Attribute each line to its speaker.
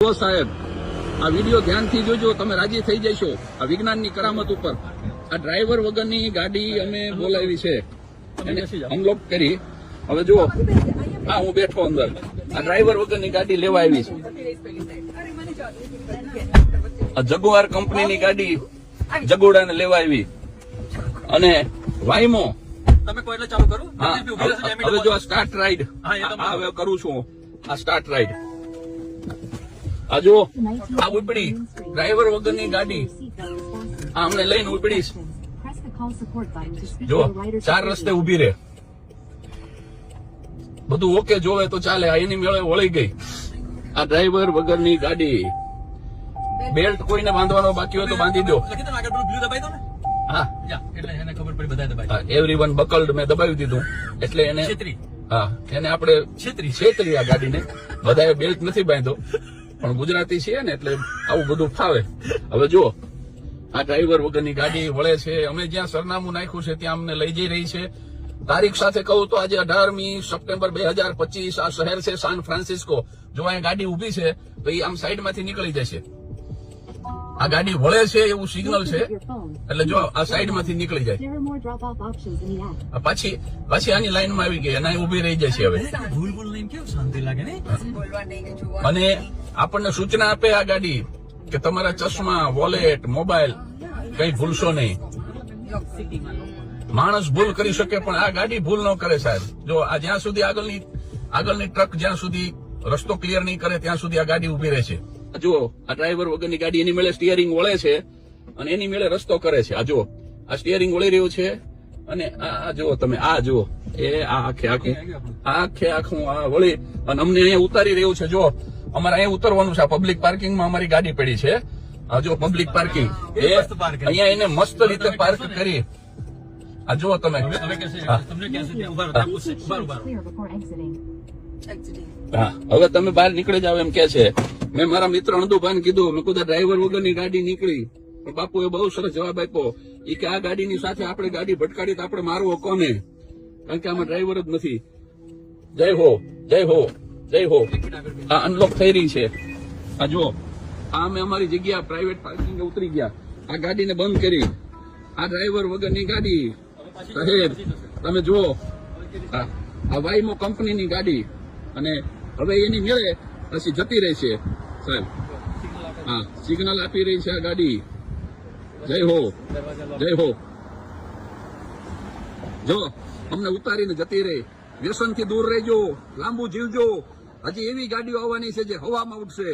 Speaker 1: જો સાહેબ, આ વિડીયો ધ્યાનથી જોજો, તમે રાજી થઈ જશો આ વિજ્ઞાનની કરામત ઉપર. આ ડ્રાઈવર વગરની ગાડી અમે બોલાવી છે, એને અનલોક કરી. હવે જુઓ, હા હું બેઠો અંદર. આ ડ્રાઈવર વગરની ગાડી લેવા આવી છે. આ જગુઆર કંપનીની ગાડી જગોડાને લેવા આવી. અને વાયમો
Speaker 2: તમે કોઈ એટલે ચાલુ કરો.
Speaker 1: હા, હવે જો આ સ્ટાર્ટ રાઈડ હવે કરું છું. આ સ્ટાર્ટ રાઈડ આ જો, આ ઉપડી ડ્રાઈવર વગરની ગાડી આ અમને લઈને ઉપડી. જો 4 રસ્તે ઉભી રહે, બધું ઓકે જોવે તો ચાલે. આ એની મેળે વળી ગઈ આ ડ્રાઈવર વગરની ગાડી. બેલ્ટ કોઈને બાંધવાનો બાકી હોય તો બાંધી દો. હા, એવરીવન બકલ્ડ મેં દબાવી દીધું એટલે એને હા એને આપણે છેતરી આ ગાડીને. બધાએ બેલ્ટ નથી બાંધ્યો પણ ગુજરાતી છે ને એટલે આવું બધું ફાવે. હવે જુઓ, આ ડ્રાઈવર વગરની ગાડી વળે છે. અમે જ્યાં સરનામું નાખ્યું છે ત્યાં અમને લઈ જઈ રહી છે. તારીખ સાથે કહું તો આજે 18મી સપ્ટેમ્બર 2025 આ શહેર છે સાન ફ્રાન્સિસ્કો. જો અહીંયા ગાડી ઉભી છે તો એ આમ સાઈડમાંથી નીકળી જશે. આ ગાડી વળે છે એવું સિગ્નલ છે એટલે જો આ સાઈડમાંથી નીકળી જાય. પાછી આની લાઈનમાં આવી ગઈ અને ઉભી રહી જશે. હવે અને આપણને સૂચના આપે આ ગાડી કે તમારા ચશ્મા, વોલેટ, મોબાઈલ કઈ ભૂલશો નહીં. માણસ ભૂલ કરી શકે પણ આ ગાડી ભૂલ ન કરે સાહેબ. જો આ જ્યાં સુધી આગળની ટ્રક જ્યાં સુધી રસ્તો ક્લિયર નહીં કરે ત્યાં સુધી આ ગાડી ઉભી રહે છે. જુઓ, આ ડ્રાઈવર વગરની ગાડી એની મેળે સ્ટીયરિંગ વળે છે અને એની મેળે રસ્તો કરે છે. આ જુઓ, આ સ્ટીયરિંગ વળી રહ્યું છે અને આ જુઓ તમે, આ જુઓ એ આખે આખું આ વળી અને અમને અહીંયા ઉતારી રહ્યું છે. જો અમારે અહીંયા ઉતરવાનું છે. આ પબ્લિક પાર્કિંગમાં અમારી ગાડી પડી છે. આ જો પબ્લિક પાર્કિંગ, અહીંયા એને મસ્ત રીતે પાર્ક કરી. આ જુઓ તમે, હા હવે તમે બહાર નીકળી જાવ એમ કે છે. મેં મારા મિત્ર અણદુભાઈને કીધું, મેં કીધું ડ્રાઈવર વગરની ગાડી નીકળી. પણ બાપુએ બહુ સરસ જવાબ આપ્યો. એ કે આ ગાડીની સાથે આપણે ગાડી ભટકાડી તો આપણે મારવો કોને, કારણ કે આમાં ડ્રાઈવર જ નથી. જય હો, જય હો, જય હો. આ અનલોક થઈ રહી છે. આ જો, આ અમે અમારી જગ્યા પ્રાઇવેટ પાર્કિંગ ઉતરી ગયા. આ ગાડીને બંધ કરી. આ ડ્રાઈવર વગરની ગાડી સાહેબ તમે જુઓ, આ વાયમો કંપનીની ગાડી અને હવે એની મેળે પછી જતી રહી છે સાહેબ. હા, સિગ્નલ આપી રહી છે આ ગાડી. જય હો, જય હો. જો અમને ઉતારીને જતી રહી. વ્યસનથી દૂર રહેજો, લાંબુ જીવજો. હજી એવી ગાડીઓ આવવાની છે જે હવામાં ઉડશે.